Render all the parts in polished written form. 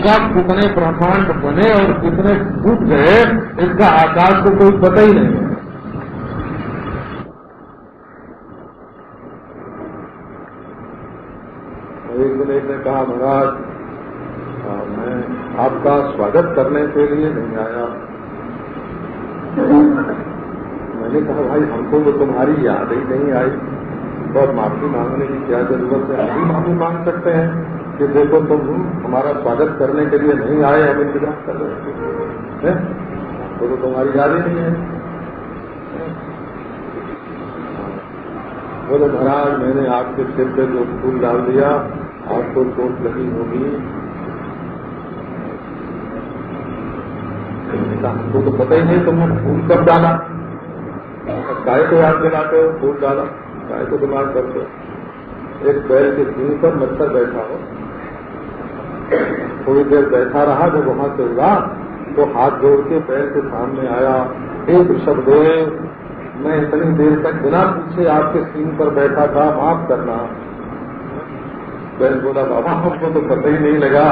वक्त कितने ब्रह्मांड बने और कितने टूट गए, इसका आकाश को कोई पता ही नहीं है। एक दिन एक ने कहा, महाराज मैं आपका स्वागत करने के लिए नहीं आया। मैंने कहा, भाई हमको तो तुम्हारी याद ही नहीं आई, और माफी मांगने की क्या जरूरत है? हम भी माफी मांग सकते हैं कि देखो तुम हमारा स्वागत करने के लिए नहीं आए, हम इंतजार कर रहे हैं, तो तुम्हारी याद ही नहीं है। बोले, महाराज मैंने आपके सिर पे जो फूल डाल दिया, आपको चोट लगी होगी। हमको तो पता ही नहीं तुमने फूल कब डाला, काय को याद दिलाते हो फूल डाला, काय को दिमाग करते हो। एक बैल के सींग पर मच्छर बैठा हो, थोड़ी देर बैठा रहा, जब वहां से उड़ा तो हाथ जोड़ के बैल के सामने आया, एक शब्द मैं इतनी देर तक बिना पूछे आपके सींग पर बैठा था, माफ करना। बैल बोला, बाबा हमको तो पता ही नहीं लगा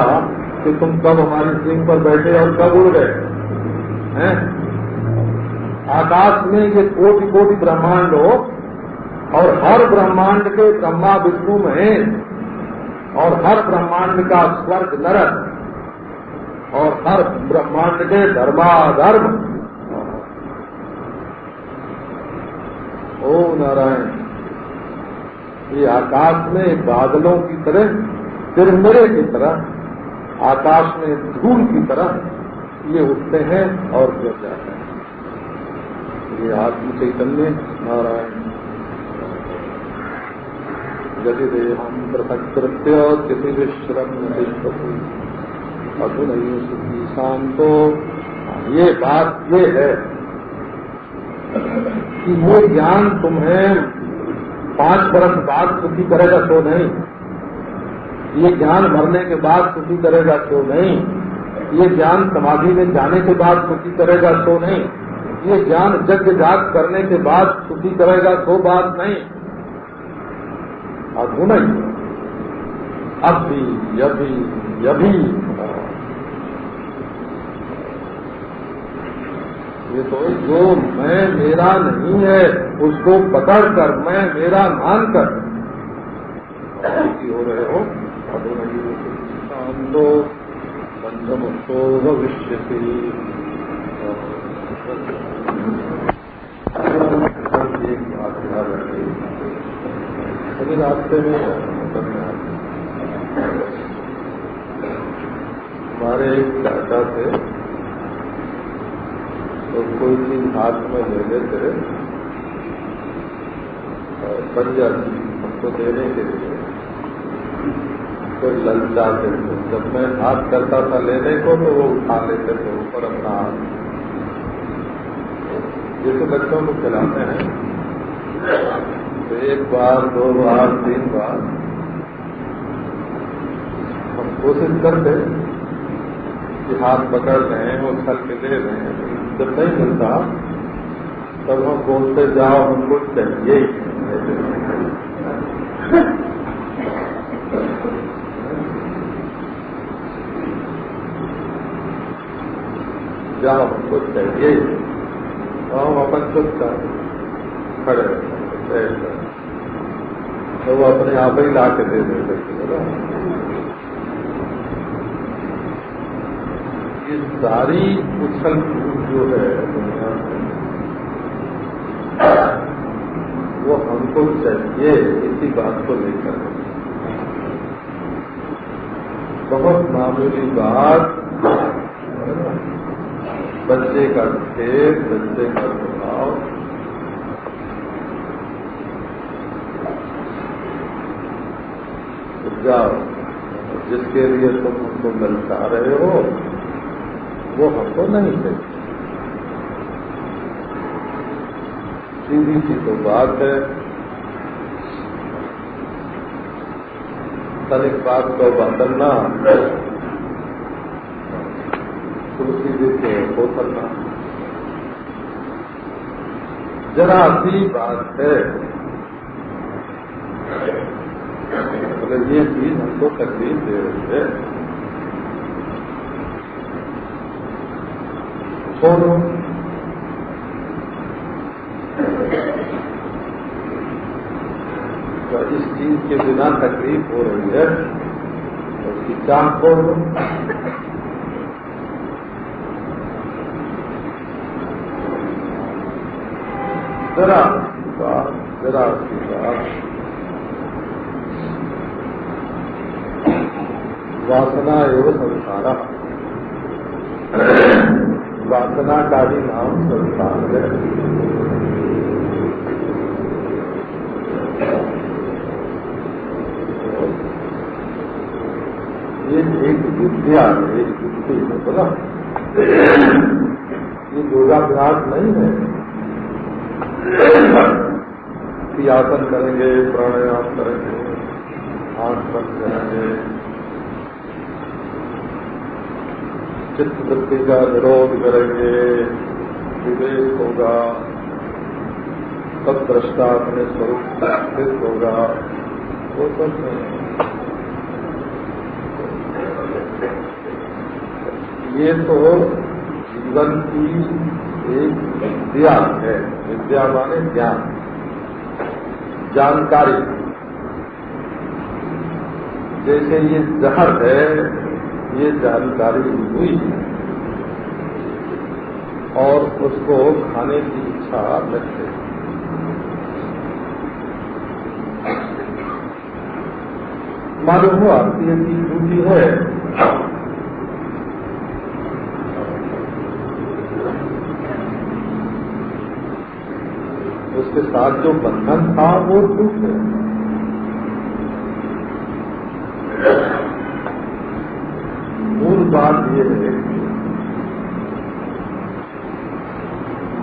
कि तुम कब हमारी सींग पर बैठे और कब उड़ गए हैं। आकाश में ये कोटि कोटि ब्रह्मांड हो, और हर ब्रह्मांड के ब्रह्मा विष्णु में, और हर ब्रह्मांड का स्वर्ग नरक, और हर ब्रह्मांड के धर्माधर्म। ओ नारायण, ये आकाश में बादलों की तरह, तिरमिरे की तरह, आकाश में धूल की तरह ये उठते हैं और गिर जाते हैं। ये आत्म चैतन्य नारायण। यदि देहम पृथक्कृत्य किसी विश्रम अधुनई सुखी शांतो। ये बात ये है कि वो ज्ञान तुम्हें 5 बरस बाद सुखी करेगा तो नहीं, ये ज्ञान मरने के बाद सुखी करेगा तो नहीं, ये ज्ञान समाधि में जाने के बाद सुखी करेगा तो नहीं, ये ज्ञान यज्ञ जाग करने के बाद सुखी करेगा तो बात नहीं। अधुना अभी यभी यभी ये तो जो मैं मेरा नहीं है उसको पकड़कर मैं मेरा मानकर हो रहे हो। अधुना शांतो पंचमुक्तो भविष्यति। एक बात याद रखिए, अभी रास्ते में हमारे एक चाचा थे, तो कोई चीज हाथ में ले लेते बन जाती हमको देने के लिए, कोई ललचाते थे। जब मैं हाथ करता था लेने को तो वो उठा लेते थे ऊपर अपना हाथ। जैसे बच्चों को खिलाते हैं तो 1 बार 2 बार 3 बार हम कोशिश करते कि हाथ पकड़ रहे हैं और छल के ले रहे हैं। जब नहीं मिलता तब हम बोलते, जाओ हमको चाहिए ही, जाओ हमको चाहिए ही। हम अपन चुपचाप खड़े तो वो अपने आप ही ला के दे देते। ये सारी उछल कूद जो है दुनिया में, वो हमको चाहिए इसी बात को लेकर। बहुत मामूली बात, बच्चे का खेल, बच्चे का स्वभाव, जाओ जिसके लिए तुम हमको मिलता रहे हो वो हमको नहीं चाहिए। सीधी सी तो बात है, तनिक बात को बदलना, तुलसी जी के पोखरना, जरा सी बात है। अगर ये चीज हमको तकलीफ दे रही है छोड़ो। तो इस चीज के बिना तकलीफ हो रही है तो उसकी चाह छोड़ दो। जरा वासना एवं संसार, वासना का भी नाम संसार है। ये एक विद्या है, एक युक्ति है, बोला ये योगाभ्यास नहीं है कि आसन करेंगे, प्राणायाम करेंगे, आंख बंद करेंगे, चित्त वृत्ति का निरोध करेंगे, विवेक होगा, सब दृष्टा अपने स्वरूप से स्थित होगा, वो सब नहीं। ये तो जीवन की एक विद्या है। विद्या माने ज्ञान, जानकारी। जैसे ये जहर है, ये जानकारी हुई और उसको खाने की इच्छा लगती। मालूम हुआ कि ये चीज झूठी है, उसके साथ जो बंधन था वो टूट गया। मूल बात ये है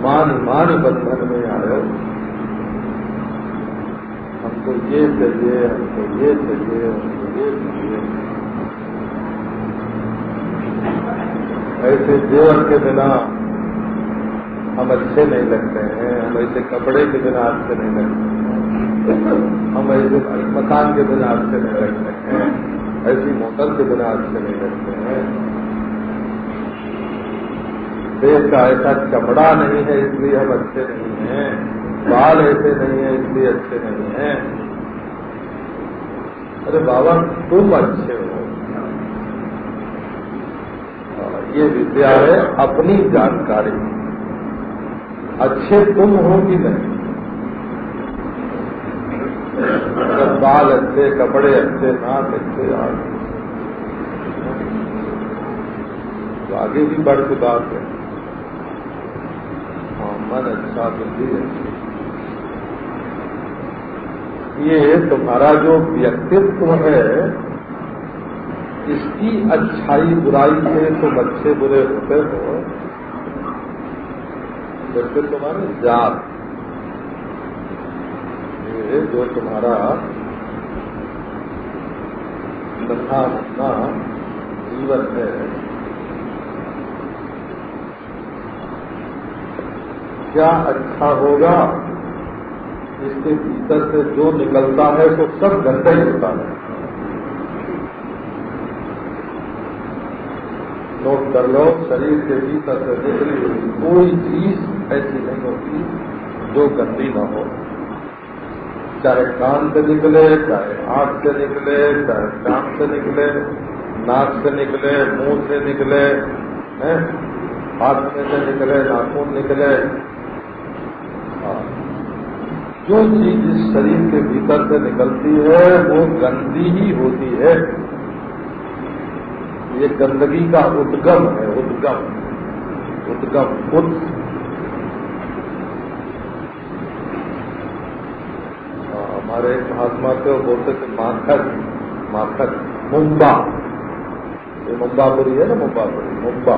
मान बंधन में आए, हमको ये चाहिए, हमको ये चाहिए, हमको ये चाहिए। ऐसे जेवर के बिना हम अच्छे नहीं लगते हैं, हम ऐसे कपड़े के बिना अच्छे नहीं लगते हैं, हम ऐसे मकान के बिना अच्छे नहीं लगते हैं, ऐसी मोटर के बिना अच्छे नहीं लगते हैं। देश का ऐसा चमड़ा नहीं है इसलिए हम अच्छे नहीं हैं, बाल ऐसे नहीं है इसलिए अच्छे नहीं हैं। अरे बाबा तुम अच्छे हो। ये विद्या है अपनी जानकारी। अच्छे तुम हो कि नहीं? अगर बाल अच्छे, कपड़े अच्छे, नाक अच्छे, तो आगे भी बढ़ की बात है। हाँ, मन अच्छा, बुद्धि अच्छी। ये तुम्हारा जो व्यक्तित्व है, इसकी अच्छाई बुराई से तुम अच्छे बुरे होते हो। जैसे तुम्हारी जात, ये जो तुम्हारा नन्हा मुन्ना जीवन है, क्या अच्छा होगा? इसके भीतर से जो निकलता है तो सब गंदा ही होता है। नोट कर लो, शरीर के भीतर से निकली हुई कोई चीज ऐसी नहीं होती जो गंदी न हो। चाहे कान से निकले, चाहे आंख से निकले, चाहे कान से निकले, नाक से निकले, मुंह से निकले, हाथ में से निकले, नाखून निकले। जो चीज इस शरीर के भीतर से निकलती है वो गंदी ही होती है। ये गंदगी का उद्गम है, उद्गम। हमारे एक महात्मा को बोलते थे माखन, मुंबा। ये मुंबापुरी है ना, मुंबा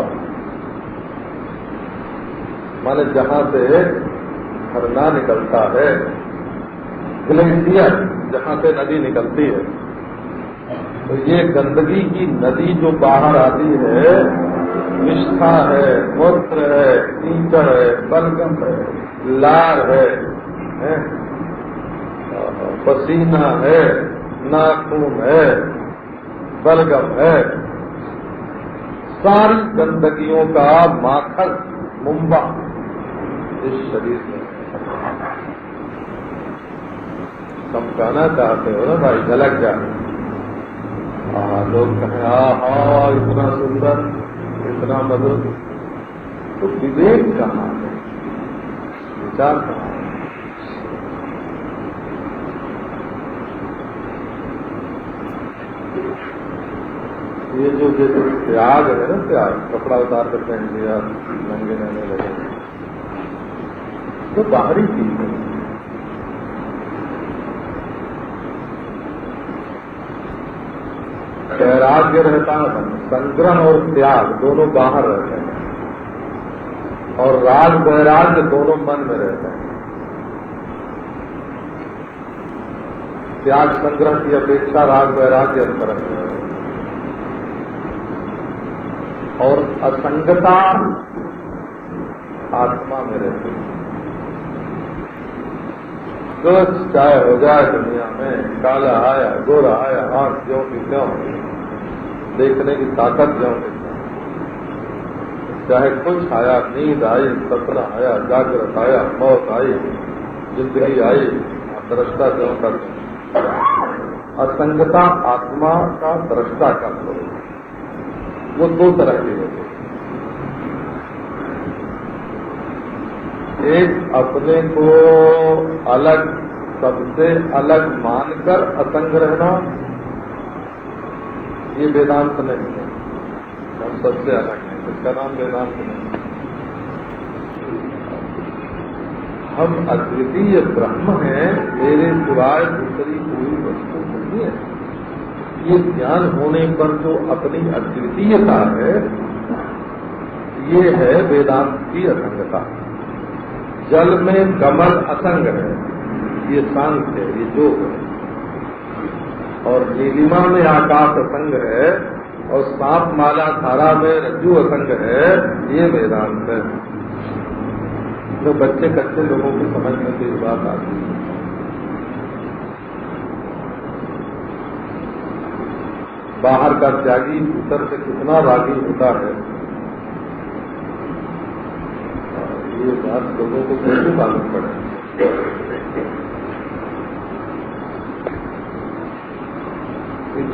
माने जहां से झरना निकलता है, ग्लेशियर जहां से नदी निकलती है। तो ये गंदगी की नदी जो बाहर आती है, निष्ठा है, मूत्र है, कीचड़ है, बलगम है, लार है, पसीना है, नाखून है, बलगम है, सारी गंदगियों का माखन मुंबा इस शरीर में। तुम कहना चाहते हो ना भाई झलक जाए, लोग कहें आहा इतना सुंदर इतना मधुर, तो विवेक कहाँ है, विचार कहाँ है? ये जो त्याग है ना, त्याग कपड़ा उतार कर पहन लिया, नंगे रहने लगे, तो बाहरी चीज है। वैराग्य रहता है, संग्रह और त्याग दोनों बाहर रहते हैं, और राग वैराग्य दोनों मन में रहते हैं। त्याग संग्रह की अपेक्षा राग वैराग्य अंतर है, और असंगता आत्मा में रहती है। कुछ चाहे हो जाए दुनिया में, काला आया गोरा आया, आंख ज्यों की त्यों, देखने की ताकत ज्यों की त्यों, चाहे कुछ आया, नींद आई, सपना आया, जागृत आया, मौत आई, जिंदगी आई, दृष्टा ज्यों कर, असंगता आत्मा का दृष्टा का स्वरूप, वो दो तरह की होती है। एक अपने को अलग, सबसे अलग मानकर असंग रहना, ये वेदांत नहीं है। हम सबसे अलग हैं, इसका नाम वेदांत नहीं। हम अद्वितीय ब्रह्म हैं, मेरे सिवाय दूसरी कोई वस्तु नहीं है। ये ज्ञान होने पर जो अपनी अद्वितीयता है, ये है वेदांत की असंगता। जल में कमल असंग है, ये सांख्य है, ये योग है, और नीलिमा में आकाश असंग है, और सांप माला धारा में रज्जु असंग है, ये वेदांत है। जो बच्चे कच्चे लोगों की समझ में तो ये बात आती है। बाहर का त्यागी भीतर से कितना रागी होता है, ये बात लोगों को कैसे मालूम पड़े।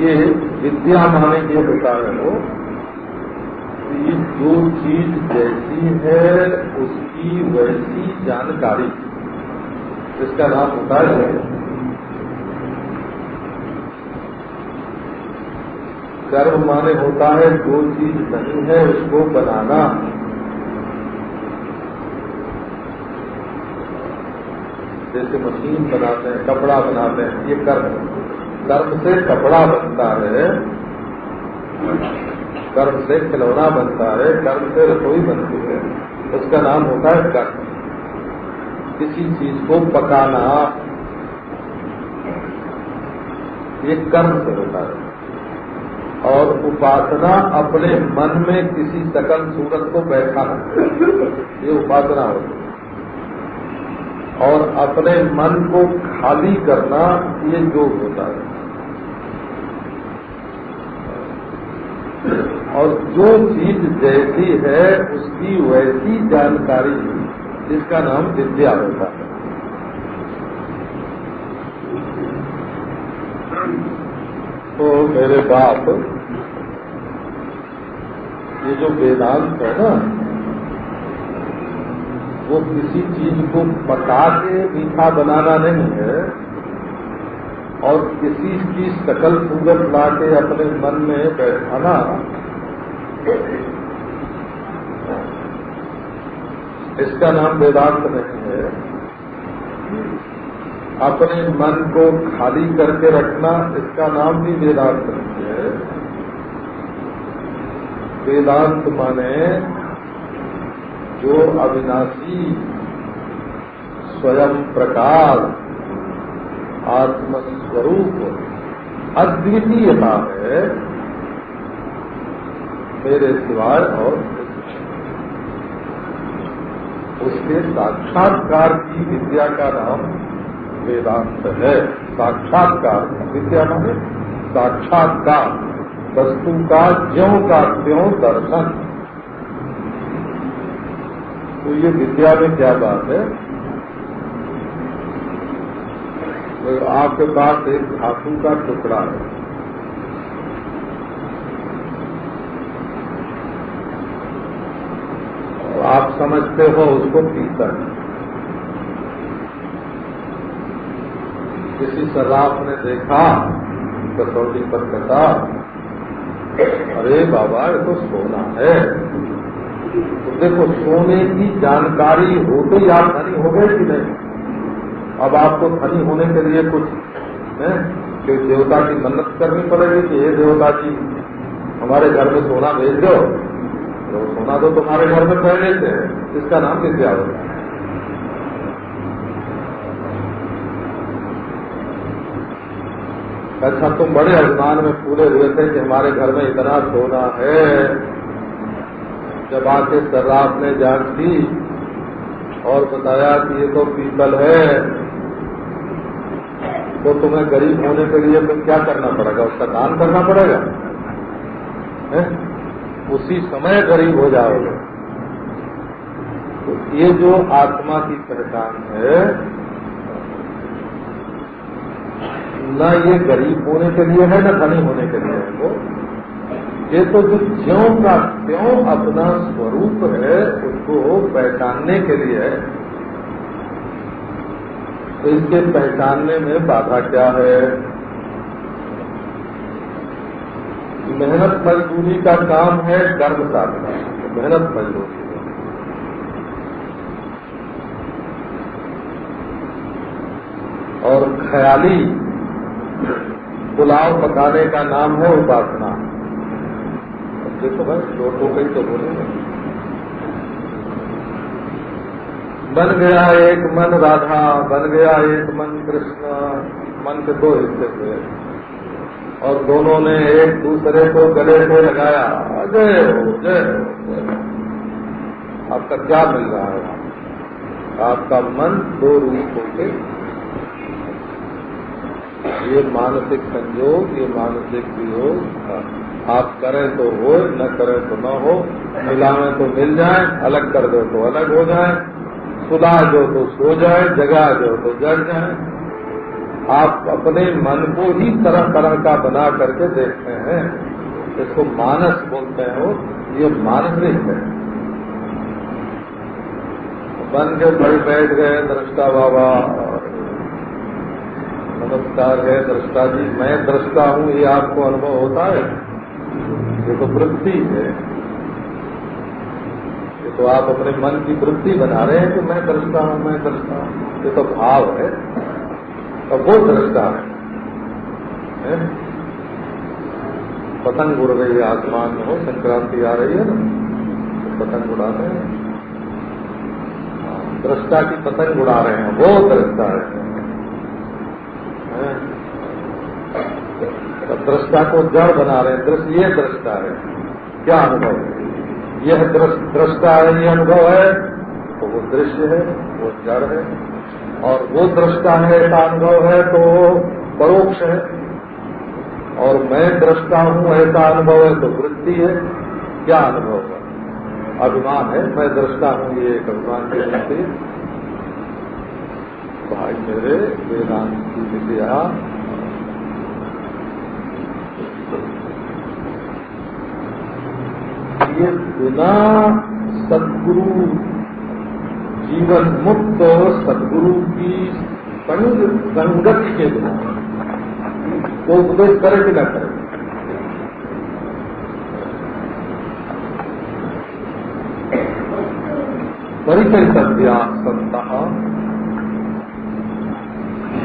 ये विद्या माने ये होता है वो, ये जो चीज जैसी है उसकी वैसी जानकारी, इसका नाम होता है। कर्म माने होता है जो चीज नहीं है उसको बनाना। जैसे मशीन बनाते हैं, कपड़ा बनाते हैं, ये कर्म, कर्म से कपड़ा बनता है, कर्म से खिलौना बनता है, कर्म से रसोई बनती है, उसका नाम होता है कर्म। किसी चीज को पकाना ये कर्म से होता है, और उपासना अपने मन में किसी सकल सूरत को बैठाना, ये उपासना होती है। और अपने मन को खाली करना, ये योग होता है। और जो चीज जैसी है उसकी वैसी जानकारी, इसका नाम विद्या होता है। तो मेरे बाप, ये जो वेदांत है ना, वो किसी चीज को पका के मीठा बनाना नहीं है, और किसी की सकल सूरत ला के अपने मन में बैठाना, इसका नाम वेदांत नहीं है। अपने मन को खाली करके रखना, इसका नाम भी वेदांत नहीं है। वेदांत माने जो अविनाशी स्वयं प्रकाश आत्मस्वरूप अद्वितीयता है, मेरे सिवाय, और उसके साक्षात्कार की विद्या का नाम वेदांत है। साक्षात्कार विद्या माने साक्षात्कार, वस्तु का ज्यों का त्यों दर्शन। तो ये विद्या में क्या बात है? तो आपके पास एक धातु का टुकड़ा है, और आप समझते हो उसको पीतल। किसी सर्राफ ने देखा, कसौटी पर कटा, अरे बाबा ये तो सोना है। तो देखो, सोने की जानकारी होते ही आप धनी हो गए कि नहीं? अब आपको धनी होने के लिए कुछ कोई देवता की मन्नत करनी पड़ेगी कि हे देवता जी हमारे घर में सोना भेज दो, तो सोना तो तुम्हारे घर में पहले से है। इसका नाम विद्या होता है। अच्छा, तुम बड़े अभिमान में फूले हुए थे कि हमारे घर में इतना सोना है। जब आके सर्राफ ने जांच की और बताया कि ये तो पीतल है, तो तुम्हें गरीब होने के लिए फिर क्या करना पड़ेगा? उसका दान करना पड़ेगा, है? उसी समय गरीब हो जाओगे। तो ये जो आत्मा की पहचान है, न ये गरीब होने के लिए है न धनी होने के लिए है। वो ये तो जो ज्यों का त्यों अपना स्वरूप है उसको पहचानने के लिए है। तो इसके पहचानने में बाधा क्या है? मेहनत मजदूरी का काम है कर्म साधना, मेहनत मजदूरी। और ख्याली पुलाव पकाने का नाम है उपासना। देखो भाई, दो कहीं तो बोलेंगे। बन गया एक मन राधा, बन गया एक मन कृष्ण। मन के दो हिस्से थे और दोनों ने एक दूसरे को गले से लगाया, जय हो जय हो। आपका क्या मिल रहा है? आपका मन दो रूप होके, ये मानसिक संयोग, ये मानसिक वियोग, आप करें तो हो, न करें तो न हो, मिलावें तो मिल जाए, अलग कर दो तो अलग हो जाए, सुला दो तो सो जाए, जगा दो तो जग जाए। आप अपने मन को ही तरह तरह का बना करके देखते हैं, इसको मानस बोलते हो। ये मानसिक है। बन के भाई बैठ गए दृष्टा बाबा, नमस्कार है दृष्टा जी, मैं दृष्टा हूँ, ये आपको अनुभव होता है? ये तो वृत्ति है, ये तो आप अपने मन की वृत्ति बना रहे हैं कि मैं दृष्टा हूँ, मैं दृष्टा हूँ। ये तो भाव है, तो वो दृष्टा है। पतंग उड़ रही है आसमान में, हो संक्रांति आ रही है ना, तो पतंग उड़ा रहे हैं, दृष्टा की पतंग उड़ा रहे हैं, वो दृष्टा है। तो दृष्टा को जड़ बना रहे हैं, दृष्ट ये दृष्टा है। क्या अनुभव है? यह दृष्टा है, ये अनुभव है, तो वो दृश्य है, वो जड़ है। और वो दृष्टा है, ऐसा अनुभव है तो परोक्ष है। और मैं दृष्टा हूँ, ऐसा अनुभव है तो वृत्ति है। क्या अनुभव है? अभिमान है, मैं दृष्टा हूँ, ये एक अभिमान की वृत्ति। भाई मेरे वेदांत की विद्या ये बिना सद्गुरु, जीवन मुक्त सद्गुरु की संगति के बिना तो उपदेश करे कि न करे। परिचय सत्या संता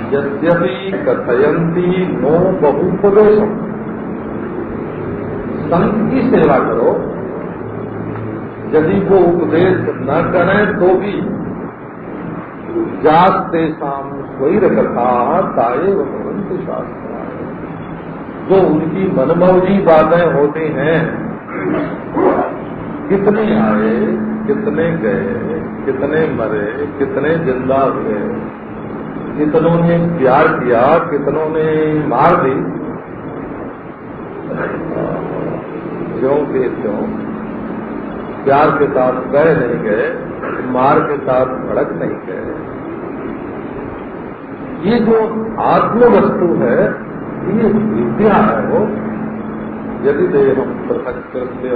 यद्यपि कथयंती नो बहुपदेशम। संत की सेवा करो, यदि वो उपदेश न करें तो भी जाते शाम स्वैर कथा ताये भगवंत शास्त्र। जो उनकी मनमौजी बातें होती हैं, कितने आए, कितने गए, कितने मरे, कितने जिंदा हुए, कितनों ने प्यार किया, कितनों ने मार दी, क्यों के क्यों प्यार के साथ गए नहीं गए, मार के साथ भड़क नहीं गए। ये जो आत्म वस्तु है, ये विद्या है। वो यदि देहम पृथक कृत्य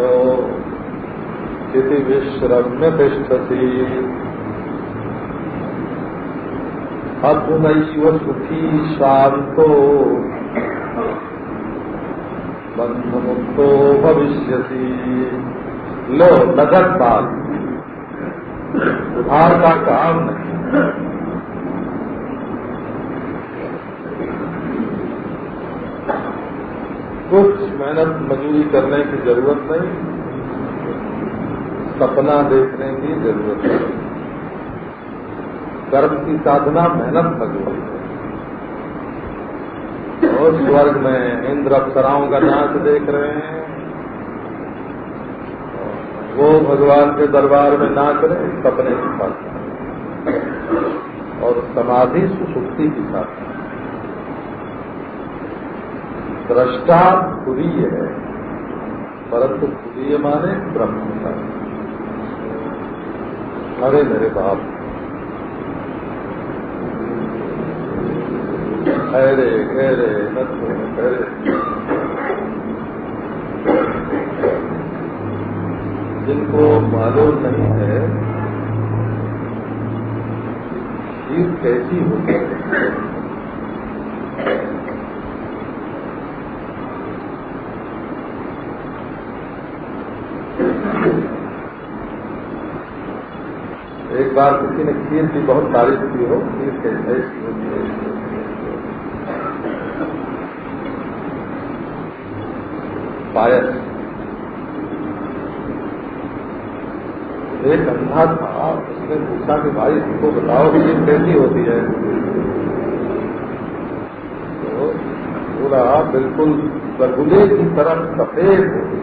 इति विश्रम्य तिष्ठति अधुनैव सुखी शांतो बंधमुक्तो भविष्यति। लो नगद बात, उधार का काम नहीं। कुछ मेहनत मजदूरी करने की जरूरत नहीं, सपना देखने की जरूरत नहीं। कर्म की साधना मेहनत मजदूरी है। और स्वर्ग में इंद्र अप्सराओं का नाच देख रहे हैं, वो भगवान के दरबार में नाच रहे हैं सपने की साधना, और समाधि सुसुप्ति की साधना। दृष्टा तुरीय है, परंतु तुरीय माने ब्रह्म का। अरे मेरे बाप, अरे अरे अरे, जिनको मालूम नहीं है खीर कैसी होती है। एक बार किसी ने खीर की बहुत तारीफ की हो, खीर कैसी होती है। पायस, एक अंधा था, उसने पूछा कि भाई तुमको बताओ खीर कैसी होती है। तो बोला बिल्कुल रगुले की तरफ सफेद होती।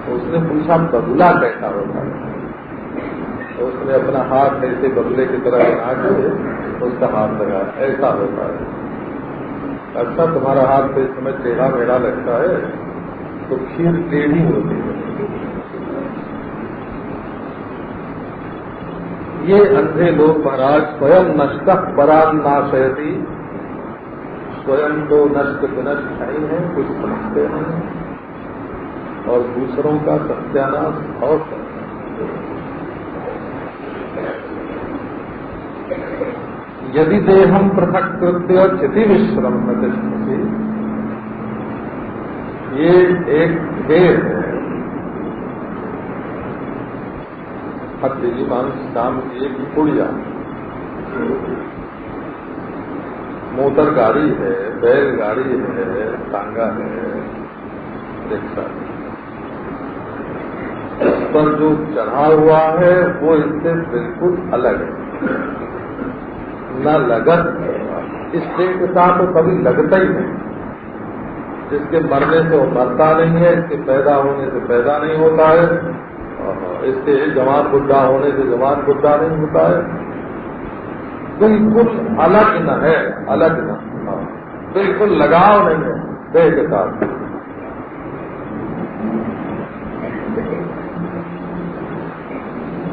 उसने पूछा बगुला कैसा होता है। तो उसने अपना हाथ ऐसे बगुले की तरह बना के उसका हाथ लगा, ऐसा होता है। अच्छा तुम्हारा हाथ तो इस समय टेढ़ा मेढ़ा लगता है, तो खीर टेढ़ी होती है। ये अंधे लोग महाराज स्वयं नष्ट परान नाशयति, स्वयं तो नष्ट विनष्ट नहीं है, कुछ समझते नहीं, और दूसरों का सत्यानाश और करते हैं। यदि देहम पृथक कृत्य चिति विश्रम्य तिष्ठति, ये एक भेद है। हत्ती मांस काम की एक पुड़िया, मोटर गाड़ी है, बैल गाड़ी है, टांगा है, रिक्शा है। इस पर जो चढ़ा हुआ है वो इससे बिल्कुल अलग है, न लगत। इस देह के साथ तो कभी लगता ही नहीं। जिसके मरने से वो मरता नहीं है, इसके पैदा होने से पैदा नहीं होता है, इसके जवान बुढ़ा होने से जवान बुढ़ा नहीं होता है। बिल्कुल अलग न है, अलग न, बिल्कुल लगाव नहीं है देह के साथ।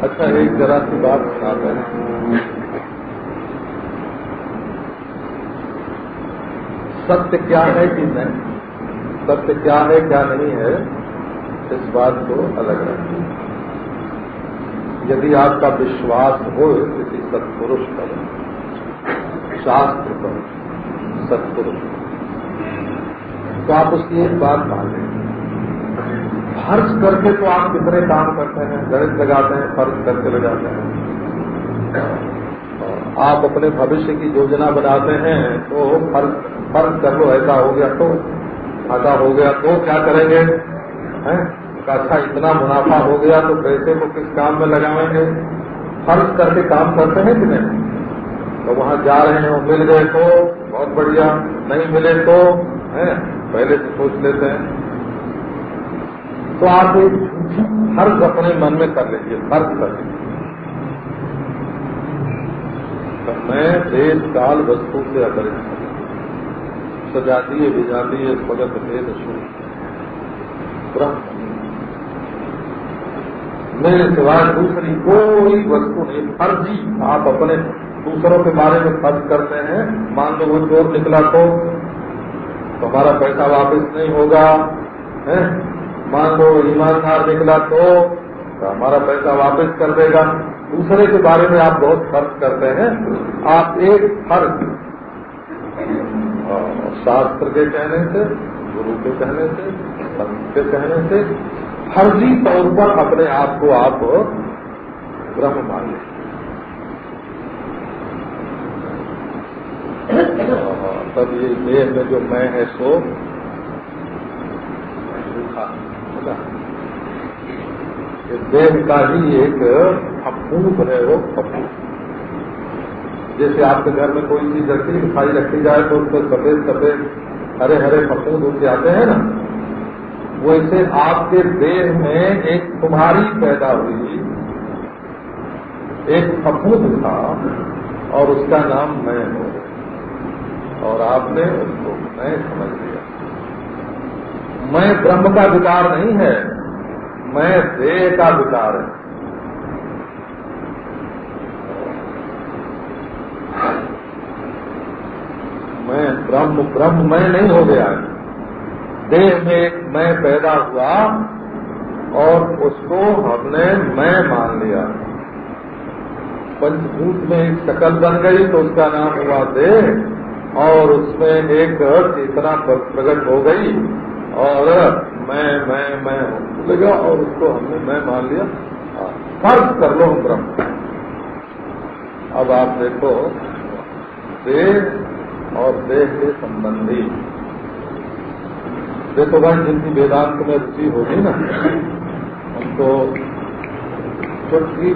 अच्छा एक जरा सी बात सुनाते हैं। सत्य क्या है कि नहीं, सत्य क्या है क्या नहीं है, इस बात को अलग रखें। यदि आपका विश्वास हो किसी सत्पुरुष पर, शास्त्र पर, सत्पुरुष, तो आप उसकी एक बात मान लें। फर्ज करके तो आप कितने काम करते हैं, गणित लगाते हैं, फर्ज करके लगाते हैं। आप अपने भविष्य की योजना बनाते हैं तो फर्ज कर लो, ऐसा हो गया तो, ऐसा हो गया तो क्या करेंगे हैं? अच्छा इतना मुनाफा हो गया तो पैसे को किस काम में लगाएंगे। फर्ज करके काम करते हैं कि नहीं? तो वहाँ जा रहे हो, मिल गए तो बहुत बढ़िया, नहीं मिले तो है पहले से सोच लेते हैं। तो आप एक फर्ज अपने मन में कर लीजिए, फर्ज कर लीजिए। तो मैं देश काल वस्तु से अपरिचित, सजातीय विजातीय स्वगत भेद शून्य ब्रह्म। मेरे सिवाय दूसरी कोई वस्तु नहीं। फर्जी आप अपने दूसरों के बारे में खर्च करते हैं। मान लो वो चोर निकला तो हमारा पैसा वापस नहीं होगा, है? मान लो ईमानदार निकला तो हमारा पैसा वापस कर देगा। दूसरे के बारे में आप बहुत खर्च करते हैं। आप एक फर्ज शास्त्र के कहने से, गुरु के कहने से, संत के कहने से फर्जी तौर पर अपने आप को आप ब्रह्म मान लें। तब ये देह में जो मैं है सो झूठा होगा। ये देह का ही एक फफूंद है, वो फफूंद। जैसे आपके घर में कोई चीज रखी दिखाई रखी जाए तो उसको सफेद सफेद हरे हरे फफूंद उठे आते हैं ना, वैसे आपके देह में एक तुम्हारी पैदा हुई एक फफूंद था और उसका नाम मैं हूं, और आपने उसको मैं समझ लिया। मैं ब्रह्म का विकार नहीं है, मैं देह का विकार है। मैं ब्रह्म मैं नहीं हो गया। देह में एक मैं पैदा हुआ और उसको हमने मैं मान लिया। पंचभूत में एक शकल बन गई तो उसका नाम हुआ देह, और उसमें एक चेतना प्रकट हो गई और मैं होने लगा और उसको हमने मैं मान लिया। फर्ज कर लो हम ब्रह्म। अब आप देखो, देह और देह के संबंधी, देखो भाई जिनकी वेदांत में रुचि होगी ना, उनको चुटकी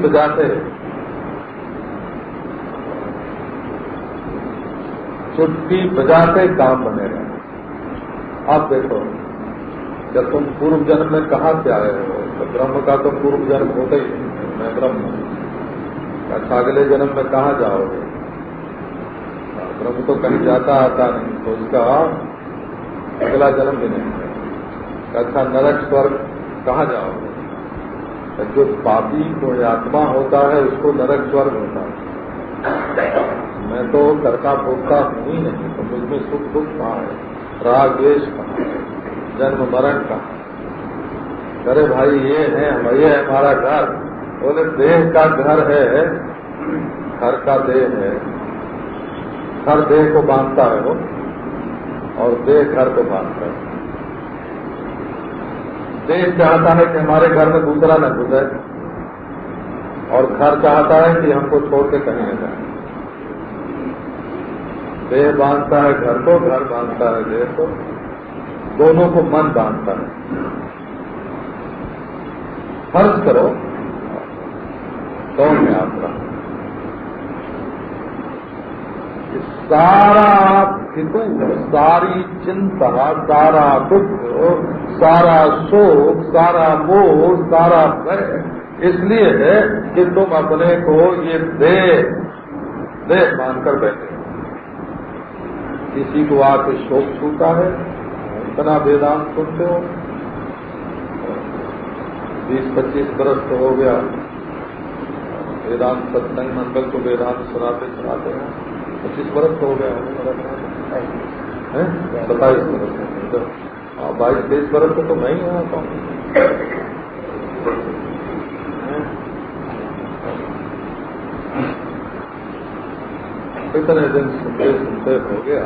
बजाते काम बनेगा। आप देखो, जब तुम पूर्व जन्म में कहाँ से आए हो, तो ब्रह्म का तो पूर्व जन्म होता ही है, मैं ब्रह्म हूँ। अच्छा, अगले जन्म में कहाँ जाओगे? ब्रह्म तो कहीं जाता आता नहीं, तो उसका अगला जन्म भी नहीं है। अच्छा, नरक स्वर्ग कहाँ जाओगे? जो पापी को आत्मा होता है उसको नरक स्वर्ग होता है। मैं तो करता भोगता हूँ ही नहीं, तो मुझमें सुख दुख कहाँ है, राग द्वेष कहाँ है, जन्म मरण कहाँ? अरे भाई ये है हमारा घर। बोले देह का घर है, घर का देह है, घर देह को बांधता है वो, और देह घर को बांधता है। देह चाहता है कि हमारे घर में दूसरा न घुसे, और घर चाहता है कि हमको छोड़ के कहीं न जाए। देह बांधता है घर को, घर बांधता है देह को, दोनों को मन बांधता है। फर्ज करो कौन है आपका? सारा फितूर, सारी चिंता, सारा दुख, सारा शोक, सारा मोह, सारा भय इसलिए है कि तुम अपने को ये देह मानकर बैठे। किसी को आके शोक छूता है, इतना वेदांत सुनते हो, 20-25 बरस तो हो गया वेदांत सत्संग मंडल को वेदांत सुनाते हैं। 25 बरस हो गया है, 27 बरस, 22-23 बरस से तो मैं ही आता हूँ। इतने दिन सुनते हो गया,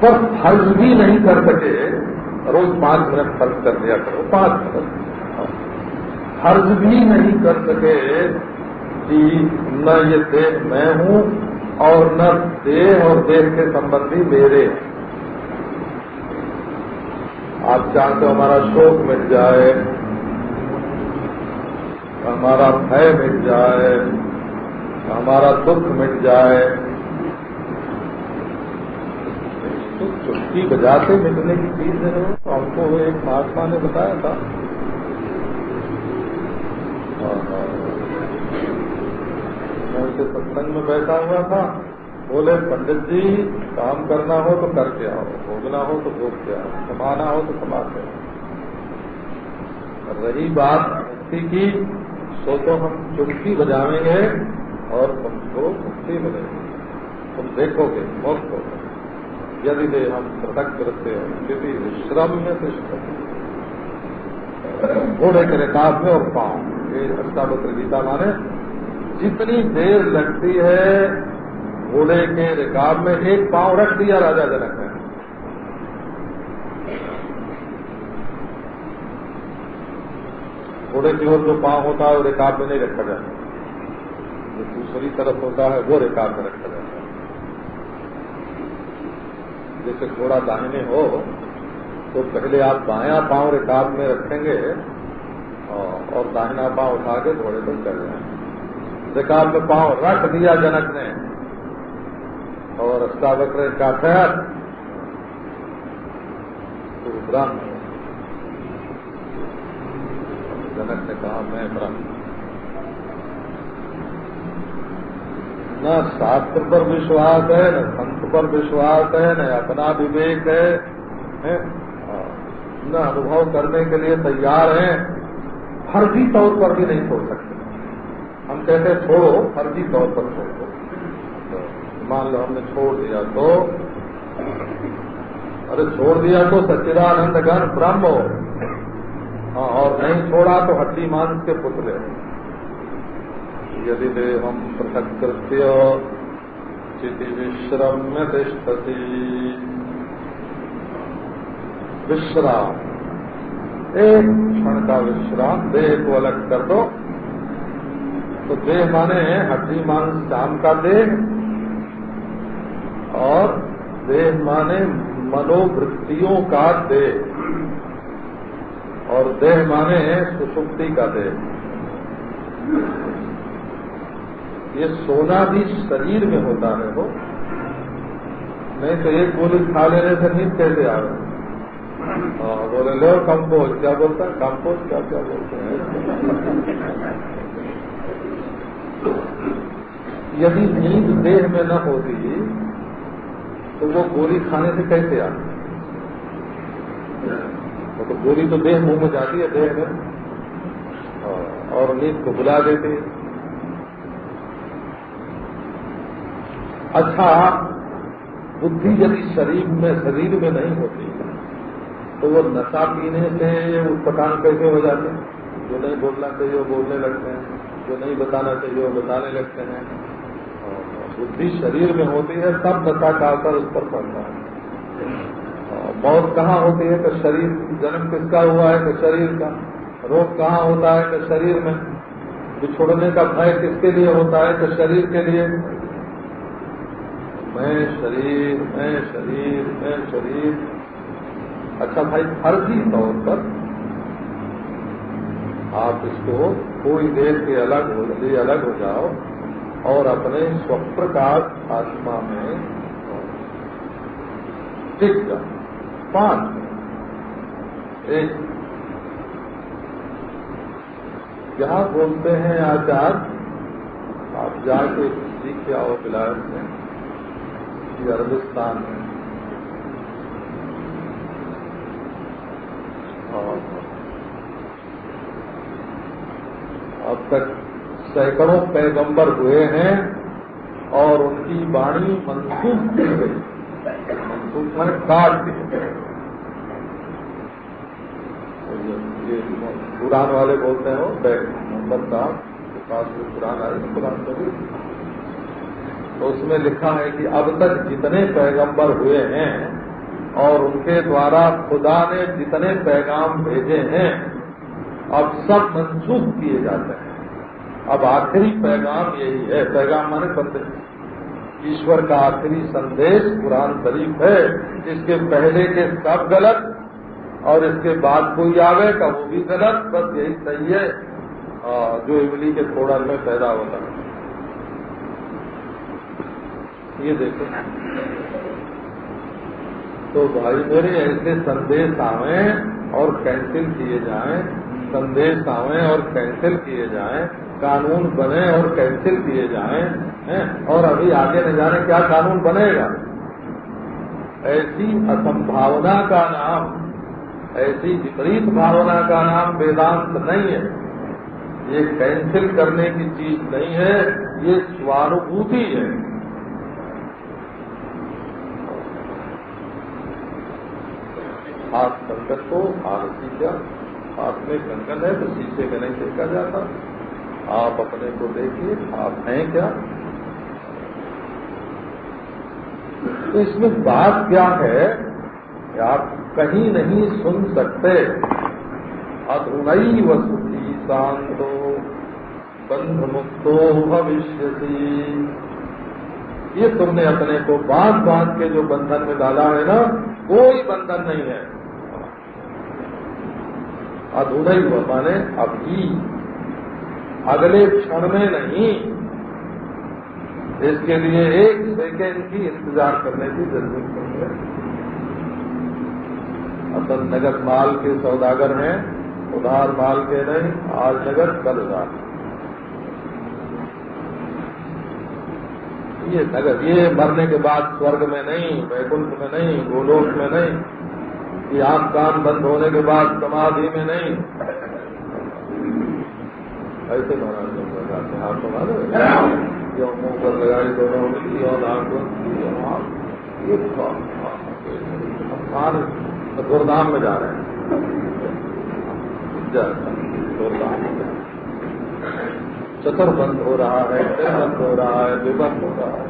पर फर्ज भी नहीं कर सके। रोज 5 मिनट खर्च कर दिया करो, 5 मिनट। फर्ज भी नहीं कर सके कि न ये देह मैं हूँ और न देह और देह के संबंधी मेरे। आप चाहते हो हमारा शोक मिट जाए, हमारा भय मिट जाए, हमारा दुख मिट जाए, तो चुटकी बजाते मिटने की चीज है। तो हमको एक महात्मा ने बताया था, मैं सत्संग में बैठा हुआ था, बोले पंडित जी काम करना हो तो करके आओ, भोगना हो तो भोग के आओ, कमाना हो तो कमा के आओ। रही बात मुक्ति की, सो तो हम चुटकी बजावेंगे और तुमको मुक्ति मिलेगी, तुम देखोगे मोक्ष होगा। यदि दे हम पृथक करते हो यदि विश्रम में तिष्ठति, घोड़े के रिकाब में और पांव, ये अष्टावक्र गीता माने जितनी देर लगती है घोड़े के रिकाब में, एक पांव रख दिया राजा जनक ने, घोड़े की ओर जो पांव होता है वो रिकाब में नहीं रखा जाता, जो दूसरी तरफ होता है वो रिकाब में रखा जाता है। जैसे घोड़ा दाहिने हो तो पहले आप बायां पांव रिकाब में रखेंगे और दाहिना पांव उठा के घोड़े पर चढ़ जाएंगे। रिकाब में पांव रख दिया जनक ने और अष्टावक्र का खैर तो ब्रह्म। जनक ने कहा मैं ब्रह्म। न शास्त्र पर विश्वास है, न संत पर विश्वास है, न अपना विवेक है, न अनुभव करने के लिए तैयार हैं, फर्जी तौर पर भी नहीं छोड़ सकते। हम कहते हैं छोड़ो, फर्जी तौर पर छोड़ो। मान लो हमने छोड़ दिया तो, अरे छोड़ दिया तो सच्चिदानंद घन ब्रह्म हो, और नहीं छोड़ा तो हड्डी मांस के पुतले। यदि देहम पृथक कृत्य चिति विश्रम्य तिष्ठति। विश्राम, एक क्षण का विश्राम, देह को अलग कर दो। तो देह माने हड्डी मांस शाम का देह, और देह माने मनोवृत्तियों का देह, और देह माने सुषुप्ति का देह। ये सोना भी शरीर में होता है हो, नहीं तो एक गोली खा लेने से नींद कैसे आ रहा? बोले लो कंपोज, क्या बोलता है कंपोज, क्या क्या बोलते हैं। यदि नींद देह में न होती तो वो गोली खाने से कैसे आती? तो गोली तो देह मुंह में जाती है, देह में, और नींद को बुला देती है। अच्छा, बुद्धि यदि शरीर में नहीं होती तो वो नशा पीने से उत्पटान कैसे हो जाते हैं? जो नहीं बोलना चाहिए वो बोलने लगते हैं, जो नहीं बताना चाहिए वो बताने लगते हैं। बुद्धि शरीर में होती है तब नशा का असर उस पर पड़ता है। मौत कहाँ होती है? तो शरीर, जन्म किसका हुआ है? तो शरीर का। रोग कहाँ होता है? तो शरीर में। बिछोड़ने का भय किसके लिए होता है? तो शरीर के लिए। मैं शरीर, मैं शरीर, मैं शरीर। अच्छा भाई, फर्जी तौर पर आप इसको कोई देर के अलग हो जाओ और अपने स्वप्रकाश आत्मा में टिक जाओ 5 मिनट। एक यहाँ बोलते हैं आचार्य, आप जाके सीख के आओ बिलायत में, अरबिस्तान में, और अब तक सैकड़ों पैगंबर हुए हैं और उनकी वाणी मनसूख की गई। मनसूख मैंने काट दी। ये कुरान वाले बोलते हैं, मोहम्मद साहब के पास जो कुरान आए, कुरान कभी तो उसमें लिखा है कि अब तक जितने पैगंबर हुए हैं और उनके द्वारा खुदा ने जितने पैगाम भेजे हैं, अब सब मंसूख किए जाते हैं। अब आखिरी पैगाम यही है। पैगाम माने संदेश, ईश्वर का आखिरी संदेश कुरान शरीफ है। इसके पहले के सब गलत और इसके बाद कोई आवे का वो भी गलत, बस यही सही है जो इमली के थोड़ा में पैदा होता है। ये देखो, तो भाई मेरे ऐसे संदेश आवे और कैंसिल किए जाएं, संदेश आवे और कैंसिल किए जाएं, कानून बने और कैंसिल किए जाएं, हैं? और अभी आगे न जाने क्या कानून बनेगा। ऐसी असंभावना का नाम ऐसी विपरीत भावना का नाम वेदांत नहीं है। ये कैंसिल करने की चीज नहीं है, ये स्वानुभूति है। हाथ कंकन को आरती क्या, हाथ में कंकन है तो शीशे में नहीं देखा जाता। आप अपने को देखिए, आप हैं क्या। तो इसमें बात क्या है कि आप कहीं नहीं सुन सकते। अधुनैव सुखी शांतो बंध मुक्तो भविष्यति। ये तुमने अपने को बांध बांध के जो बंधन में डाला है ना, कोई बंधन नहीं है। अधुनैव माने अभी, अगले क्षण में नहीं। इसके लिए एक सेकेंड की इंतजार करने की जरूरत नहीं है। असल नगद माल के सौदागर हैं, उधार माल के नहीं। आज नगद कल उधार। ये नगद, ये मरने के बाद स्वर्ग में नहीं, वैकुंठ में नहीं, गोलोक में नहीं, ये आंख कान बंद होने के बाद समाधि में नहीं। ऐसे महाराज लोग लगाते हैं। आप तो मालूम जो मुंह पर लगाई दोनों उंगली और आंख गुरदाम में जा रहे हैं। चतुर बंद हो रहा है, फिर बंद हो रहा है, विबंद हो रहा है,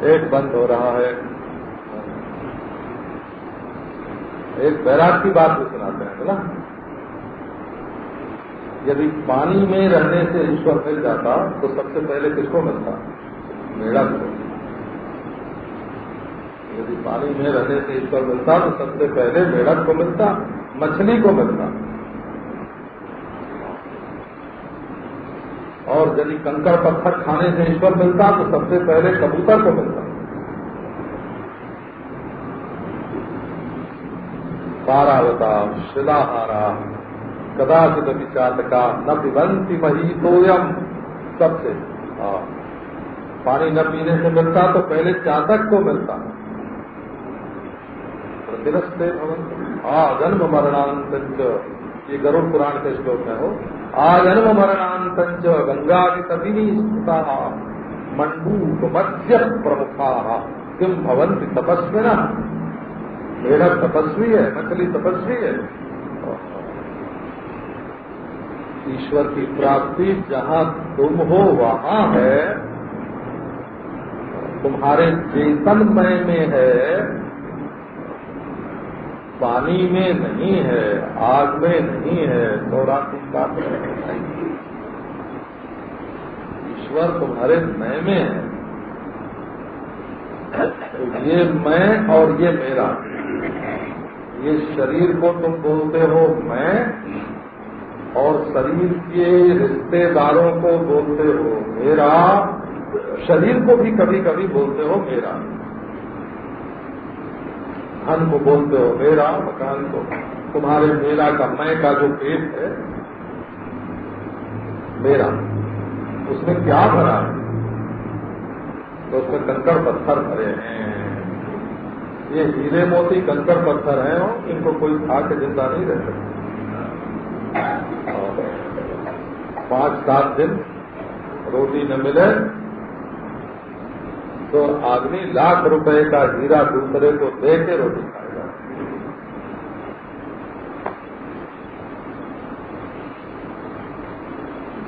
एक बंद हो रहा है। एक बैराग की बात भी सुनाते हैं बोला, यदि पानी में रहने से ईश्वर मिल जाता तो सबसे पहले किसको मिलता? मेढक को। यदि पानी में रहने से ईश्वर मिलता तो सबसे पहले मेढक को मिलता, मछली को मिलता। और यदि कंकड़ पत्थर खाने से ईश्वर मिलता तो सबसे पहले कबूतर को मिलता। पारावता शिलाहारा कदाचित विचातका न पिबंती महीतोयम। सबसे पानी न पीने से मिलता तो पहले चातक को मिलता। प्रतिरस्ते भवन आजन्म मरणांत, ये गरुड़ पुराण के श्लोक में हो। आजन्म मरणांत गंगा की तपिनी स्थिता मंडूक मध्य प्रमुखा किम भवंति तपस्विना। मेढक तपस्वी है, मछली तपस्वी है। ईश्वर की प्राप्ति जहाँ तुम हो वहाँ है, तुम्हारे चेतनमय में है, पानी में नहीं है, आग में नहीं है, सौरात्मिका में नहीं। ईश्वर तुम्हारे मय में है। तो ये मैं और ये मेरा, ये शरीर को तुम बोलते हो मैं, और शरीर के रिश्तेदारों को बोलते हो मेरा। शरीर को भी कभी कभी बोलते हो मेरा। धन को बोलते हो मेरा, मकान को। तुम्हारे मेरा का मैं का जो पेट है मेरा, उसमें क्या भरा है? तो उसमें कंकड़ पत्थर भरे हैं। ये हीरे मोती कंकड़ पत्थर हैं, इनको कोई खा के जिंदा नहीं रह सकता। 5-7 दिन रोटी न मिले तो आदमी लाख रुपए का हीरा दूसरे को दे के रोटी खाएगा।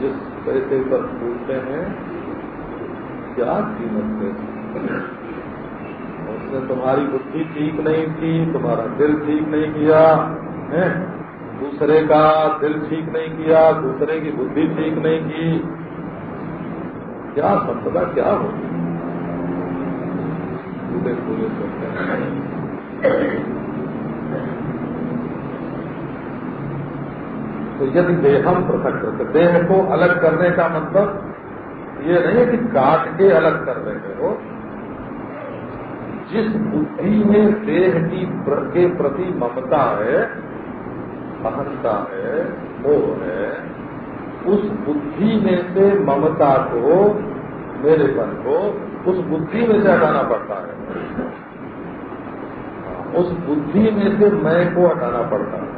जिस पैसे पर पूछते हैं क्या कीमत है, उसने तुम्हारी बुद्धि ठीक नहीं की, तुम्हारा दिल ठीक नहीं किया है, दूसरे का दिल ठीक नहीं किया, दूसरे की बुद्धि ठीक नहीं की, क्या संपदा क्या होगी? पूरे तो यदि देहम पृथक करते, देह को अलग करने का मतलब ये नहीं है कि काट के अलग कर रहे हो। जिस बुद्धि में देह के प्रति ममता है, अहंता है, मोह है, उस बुद्धि में से ममता को, मेरेपन को, उस बुद्धि में से हटाना पड़ता है। उस बुद्धि में से मैं को हटाना पड़ता है।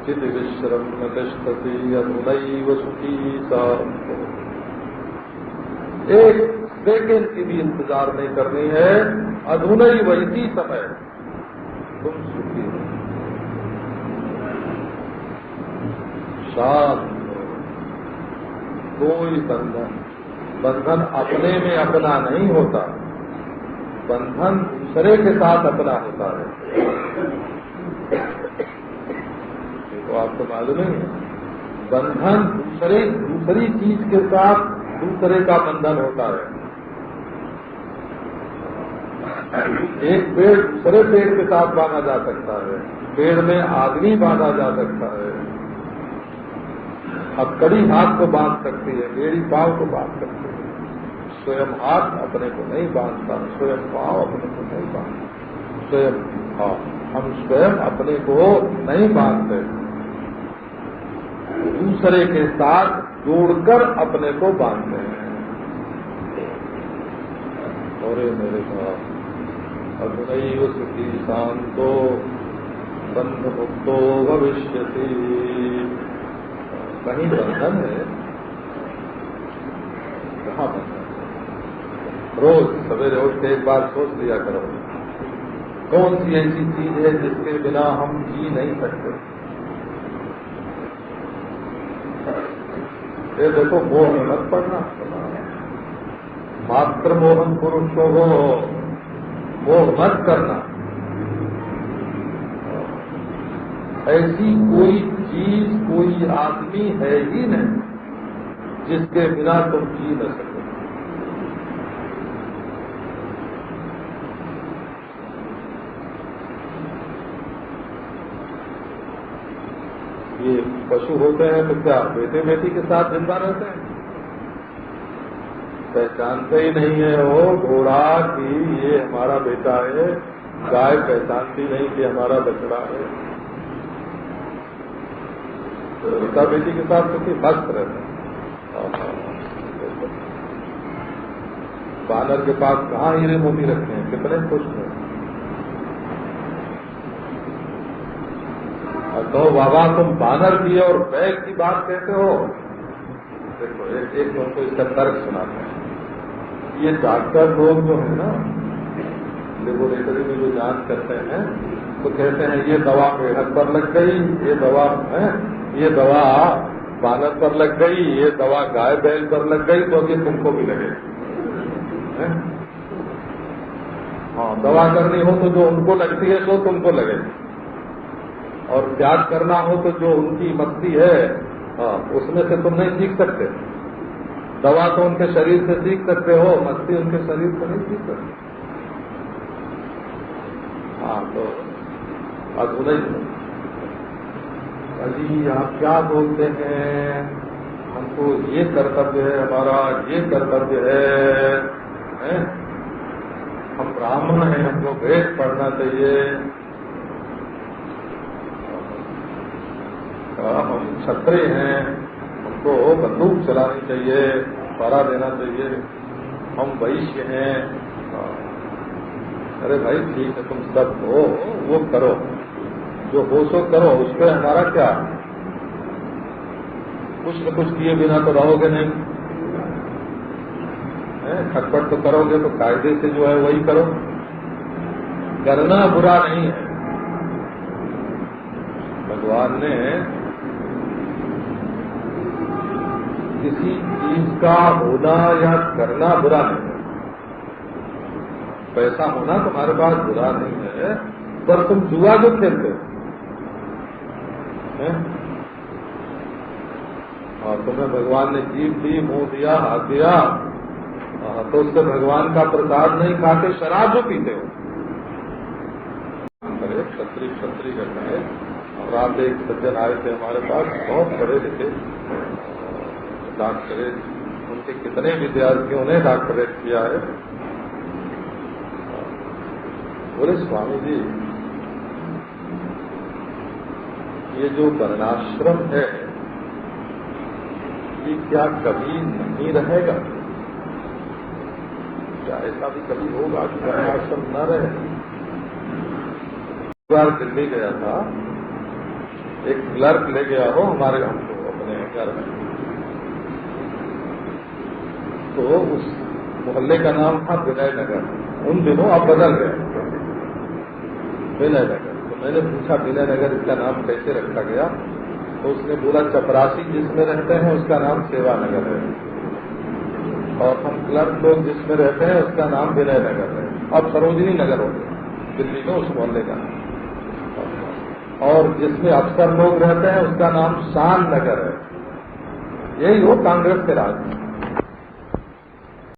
चिद विश्रम तिष्ठति अधुनैव सुखी शांतो। एक सेकेंड की भी इंतजार नहीं करनी है, अधुनैव इसी समय तुम सुखी हो, शांत हो। कोई बंधन अपने में अपना नहीं होता, बंधन दूसरे के साथ अपना होता है। तो आपको मालूम है, बंधन दूसरी चीज के साथ दूसरे का बंधन होता है। एक पेड़ दूसरे पेड़ के साथ बांधा जा सकता है, पेड़ में आदमी बांधा जा सकता है। अब कड़ी हाथ को बांध सकती है, बेड़ी पांव को बांध सकती है, स्वयं हाथ अपने को नहीं बांधता, स्वयं पांव अपने को नहीं बांधता, स्वयं हम स्वयं अपने को नहीं बांधते, दूसरे के साथ जोड़कर अपने को बांधते हैं। और मेरे साथ अधुनैव सुखी शांतो बंध मुक्तो भविष्यति। कहीं बंधन है, कहाँ बंधन? रोज सवेरे उठ के एक बार सोच लिया करो, कौन सी ऐसी चीज है जिसके बिना हम जी नहीं सकते। ये देखो, मोह में मत पड़ना, मात्र मोहन पुरुष को हो, मोह मत करना। ऐसी कोई चीज, कोई आदमी है ही नहीं जिसके बिना तुम जी न सको। ये पशु होते हैं तो क्या बेटे बेटी के साथ जिंदा रहते हैं? पहचानते ही नहीं है वो घोड़ा कि ये हमारा बेटा है, गाय पहचानती नहीं कि हमारा बछड़ा है। बेटा बेटी के साथ तो मस्त रहते हैं। बानर के पास कहाँ हीरे मोती रखे हैं, कितने खुश हैं। और तो बाबा तुम बानर की और बैग की बात कहते हो। देखो एक उनको इसका तर्क सुनाते हैं। ये डॉक्टर लोग जो है ना, लेबोरेटरी में जो जांच करते हैं तो कहते हैं ये दवा मेढक पर लग गई, ये दवा है, ये दवा बानर पर लग गई, ये दवा गाय बैल पर लग गई, तो ये तुमको भी लगे। हाँ, दवा करनी हो तो जो उनको लगती है तो तुमको लगे, और त्याग करना हो तो जो उनकी मस्ती है उसमें से तुम नहीं सीख सकते। दवा तो उनके शरीर से सीख सकते हो, मस्ती उनके शरीर से नहीं सीख सकते। हाँ, तो अधूनैव अजी आप क्या बोलते हैं, हमको ये कर्तव्य है, हमारा ये कर्तव्य है? हम ब्राह्मण हैं, हमको वेद पढ़ना चाहिए, हम क्षत्रिय हैं, हमको बंदूक चलानी चाहिए, पहरा देना चाहिए, हम वैश्य हैं। अरे भाई ठीक है, तुम सब हो वो करो, जो हो सो करो, उस पर हमारा क्या। कुछ न कुछ किए बिना तो रहोगे नहीं, खटपट तो करोगे तो कायदे से जो है वही करो। करना बुरा नहीं है। भगवान ने किसी चीज का होना या करना बुरा नहीं है। पैसा होना तुम्हारे पास बुरा नहीं है, पर तुम जुआ जो खेलते हो, और तुम्हें भगवान ने जीभ दी, मुंह दिया, हाथ दिया, तो उससे भगवान का प्रसाद नहीं खाते, शराब जो पीते हो। क्षत्रिय करना है। और रात एक सज्जन आए थे हमारे पास, बहुत पढ़े लिखे डॉक्टरेट, उनके कितने विद्यार्थियों ने डॉक्टरेट किया है। बोले स्वामी जी, ये जो वर्णाश्रम है ये क्या कभी नहीं रहेगा? क्या ऐसा भी कभी होगा कि वर्णाश्रम न रहे? एक बार दिल्ली गया था, एक क्लर्क ले गया हो हमारे हमको अपने घर में, तो उस मोहल्ले का नाम था विनय नगर। उन दिनों अब बदल गए, विनय नगर। तो मैंने पूछा विनय नगर इसका नाम कैसे रखा गया? तो उसने बोला चपरासी जिसमें रहते हैं उसका नाम सेवा नगर है, और हम क्लर्क लोग जिसमें रहते हैं उसका नाम विनय नगर है। अब सरोजनी नगर हो गया दिल्ली में उस मोहल्ले का, और जिसमें अफसर लोग रहते हैं उसका नाम शान नगर है। यही हो कांग्रेस के राज में।